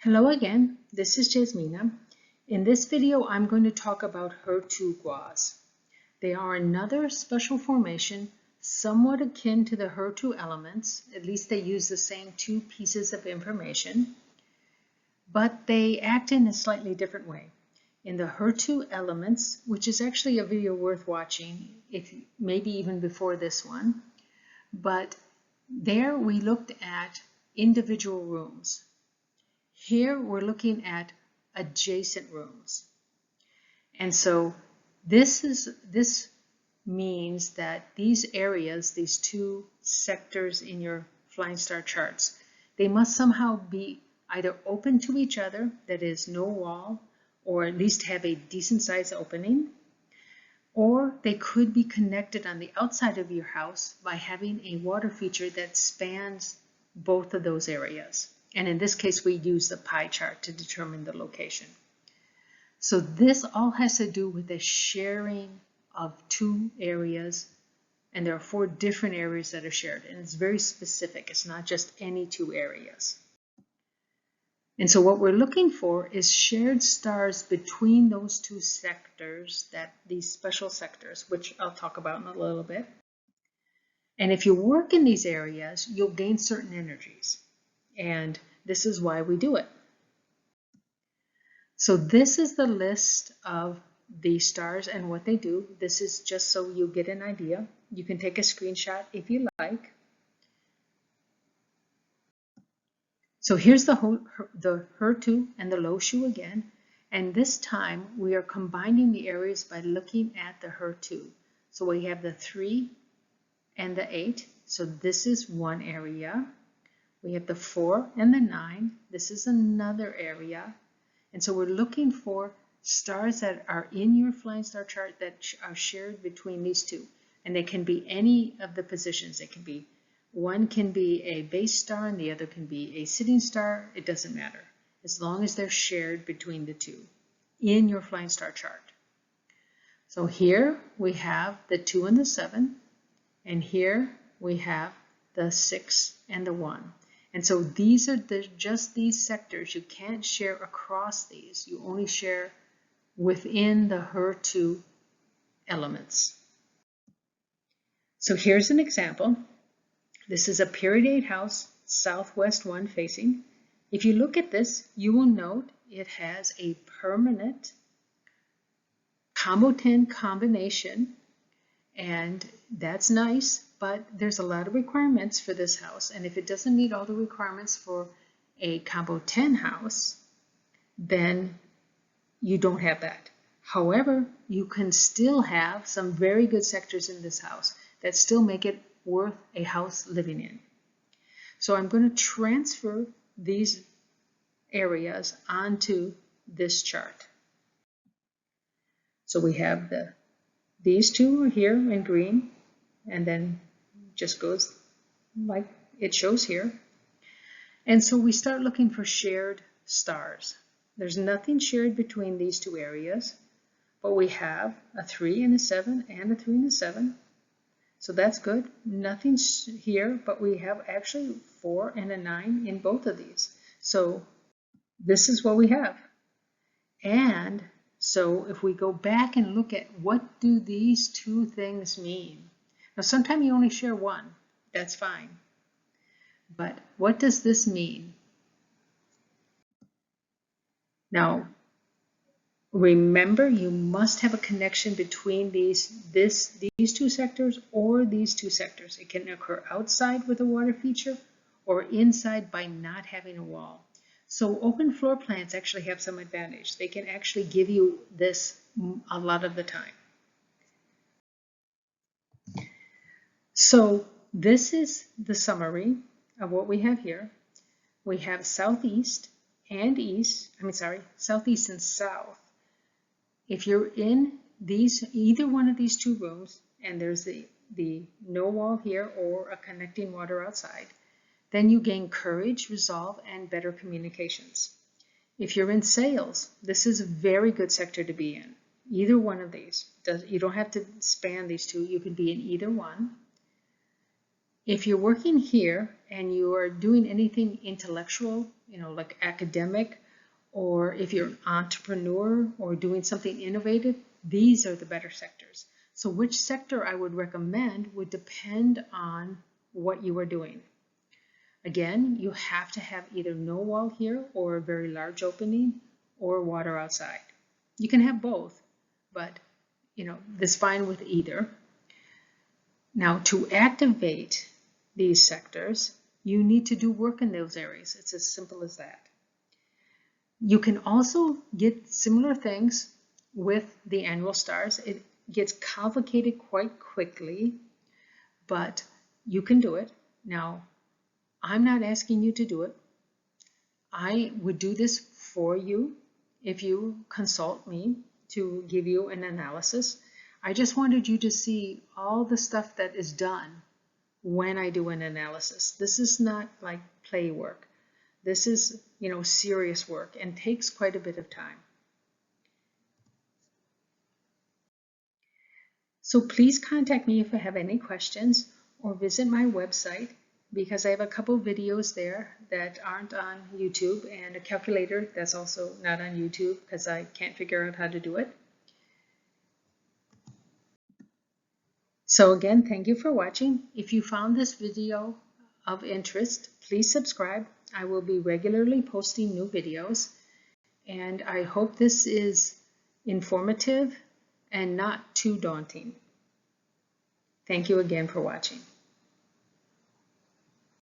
Hello again, this is Jasmina. In this video, I'm going to talk about He Tu Guas. They are another special formation somewhat akin to the He Tu elements, at least they use the same two pieces of information, but they act in a slightly different way. In the He Tu elements, which is actually a video worth watching, if maybe even before this one, but there we looked at individual rooms. Here we're looking at adjacent rooms. And so this means that these areas, these two sectors in your flying star charts, they must somehow be either open to each other, that is no wall, or at least have a decent sized opening, or they could be connected on the outside of your house by having a water feature that spans both of those areas. And in this case, we use the pie chart to determine the location. So this all has to do with the sharing of two areas. And there are 4 different areas that are shared. And it's very specific. It's not just any 2 areas. And so what we're looking for is shared stars between those 2 sectors, these special sectors, which I'll talk about in a little bit. And if you work in these areas, you'll gain certain energies. And this is why we do it. So this is the list of the stars and what they do. This is just so you get an idea. You can take a screenshot if you like. So here's the He Tu and the Lo Shu again. And this time we are combining the areas by looking at the He Tu. So we have the 3 and the 8. So this is one area. We have the 4 and the 9. This is another area. And so we're looking for stars that are in your flying star chart that are shared between these 2. And they can be any of the positions. It can be, one can be a base star and the other can be a sitting star. It doesn't matter, as long as they're shared between the 2 in your flying star chart. So here we have the 2 and the 7. And here we have the 6 and the 1. And so these are just these sectors. You can't share across these. You only share within the He Tu elements. So here's an example. This is a period 8 house, southwest 1 facing. If you look at this, you will note it has a permanent combo 10 combination, and that's nice. But there's a lot of requirements for this house, and if it doesn't meet all the requirements for a combo 10 house, then you don't have that. However, you can still have some very good sectors in this house that still make it worth a house living in. So I'm going to transfer these areas onto this chart. So we have these 2 are here in green, and then just goes like it shows here. And so we start looking for shared stars. There's nothing shared between these 2 areas, but we have a 3 and a 7 and a 3 and a 7. So that's good. Nothing here, but we have actually 4 and a 9 in both of these. So this is what we have. And so if we go back and look at what do these 2 things mean? Now, sometimes you only share 1. That's fine. But what does this mean? Now, remember, you must have a connection between these 2 sectors or these 2 sectors. It can occur outside with a water feature or inside by not having a wall. So open floor plans actually have some advantage. They can actually give you this a lot of the time. So this is the summary of what we have here. We have southeast and east, southeast and south. If you're in either one of these 2 rooms, and there's the no wall here or a connecting water outside, then you gain courage, resolve, and better communications. If you're in sales, this is a very good sector to be in. Either one of these. You don't have to span these 2. You can be in either one. If you're working here and you are doing anything intellectual, like academic, or if you're an entrepreneur or doing something innovative, these are the better sectors. So which sector I would recommend would depend on what you are doing. Again, you have to have either no wall here or a very large opening or water outside. You can have both, but this is fine with either. Now, to activate these sectors, you need to do work in those areas. It's as simple as that. You can also get similar things with the annual stars. It gets complicated quite quickly, but you can do it. Now, I'm not asking you to do it. I would do this for you if you consult me to give you an analysis. I just wanted you to see all the stuff that is done when I do an analysis. This is not like play work. This is, serious work and takes quite a bit of time. So please contact me if you have any questions or visit my website because I have a couple videos there that aren't on YouTube and a calculator that's also not on YouTube because I can't figure out how to do it. So again, thank you for watching. If you found this video of interest, please subscribe. I will be regularly posting new videos, and I hope this is informative and not too daunting. Thank you again for watching.